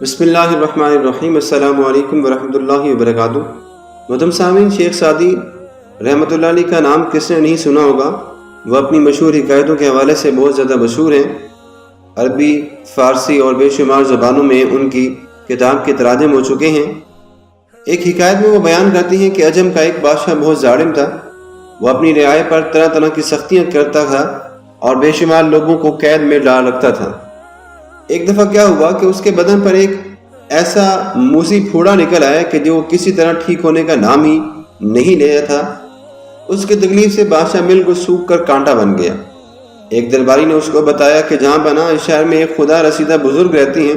بسم اللہ الرحمن الرحیم۔ السلام علیکم ورحمۃ اللہ وبرکاتہ۔ محترم سامعین، شیخ سعدی رحمۃ اللہ علیہ کا نام کس نے نہیں سنا ہوگا۔ وہ اپنی مشہور حکایتوں کے حوالے سے بہت زیادہ مشہور ہیں۔ عربی، فارسی اور بے شمار زبانوں میں ان کی کتاب کے تراجم ہو چکے ہیں۔ ایک حکایت میں وہ بیان کرتی ہیں کہ عجم کا ایک بادشاہ بہت ظالم تھا۔ وہ اپنی رعایا پر طرح طرح کی سختیاں کرتا تھا اور بے شمار لوگوں کو قید میں ڈال رکھتا تھا۔ ایک دفعہ کیا ہوا کہ اس کے بدن پر ایک ایسا موسی پھوڑا نکل آیا کہ جو کسی طرح ٹھیک ہونے کا نام ہی نہیں لے رہا تھا۔ اس کی تکلیف سے بادشاہ بالکل سوکھ کر کانٹا بن گیا۔ ایک درباری نے اس کو بتایا کہ جہاں بنا اس شہر میں ایک خدا رسیدہ بزرگ رہتی ہیں،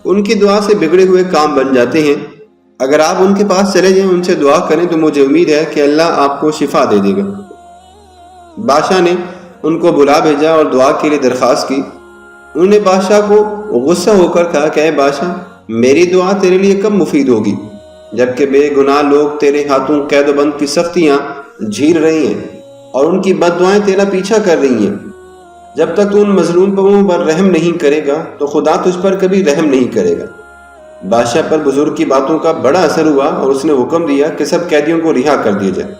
ان کی دعا سے بگڑے ہوئے کام بن جاتے ہیں۔ اگر آپ ان کے پاس چلے جائیں، ان سے دعا کریں تو مجھے امید ہے کہ اللہ آپ کو شفا دے دے گا۔ بادشاہ نے ان کو بلا بھیجا اور دعا کے لیے درخواست کی۔ انہوں نے بادشاہ کو غصہ ہو کر کہا کہ اے بادشاہ، میری دعا تیرے لیے کب مفید ہوگی، جبکہ بے گناہ لوگ تیرے ہاتھوں قید و بند کی سختیاں جھیل رہی ہیں اور ان کی بد دعائیں تیرا پیچھا کر رہی ہیں۔ جب تک تو ان مظلوم قوموں پر رحم نہیں کرے گا تو خدا تجھ پر کبھی رحم نہیں کرے گا۔ بادشاہ پر بزرگ کی باتوں کا بڑا اثر ہوا اور اس نے حکم دیا کہ سب قیدیوں کو رہا کر دیا جائے۔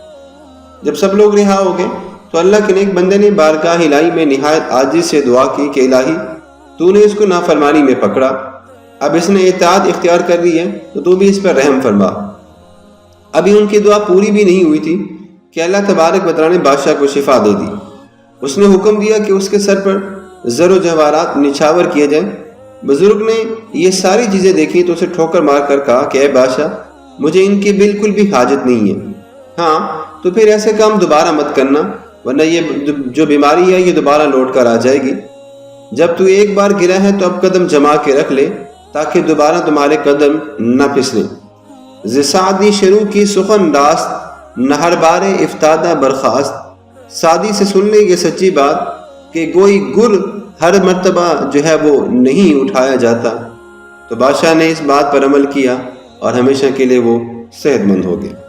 جب سب لوگ رہا ہو گئے تو اللہ کے نیک بندے نے بارگاہ الہی میں نہایت عاجزی سے دعا کی کہ الہی، تو نے اس کو نافرمانی میں پکڑا، اب اس نے اطاعت اختیار کر لی ہے تو تو بھی اس پر رحم فرما۔ ابھی ان کی دعا پوری بھی نہیں ہوئی تھی کہ اللہ تبارک و تعالیٰ نے بادشاہ کو شفا دے دی۔ اس نے حکم دیا کہ اس کے سر پر زر و جواہرات نچھاور کیے جائیں۔ بزرگ نے یہ ساری چیزیں دیکھی تو اسے ٹھوکر مار کر کہا کہ اے بادشاہ، مجھے ان کی بالکل بھی حاجت نہیں ہے۔ ہاں تو پھر ایسے کام دوبارہ مت کرنا، ورنہ یہ جو بیماری ہے یہ دوبارہ لوٹ کر آ جائے گی۔ جب تو ایک بار گرا ہے تو اب قدم جما کے رکھ لے تاکہ دوبارہ تمہارے قدم نہ پھسلیں۔ ز سعدی شروع کی سخن راست، نہر بارے افتادہ برخاست۔ سعدی سے سن لیں یہ سچی بات کہ کوئی گر ہر مرتبہ جو ہے وہ نہیں اٹھایا جاتا۔ تو بادشاہ نے اس بات پر عمل کیا اور ہمیشہ کے لیے وہ صحت مند ہو گیا۔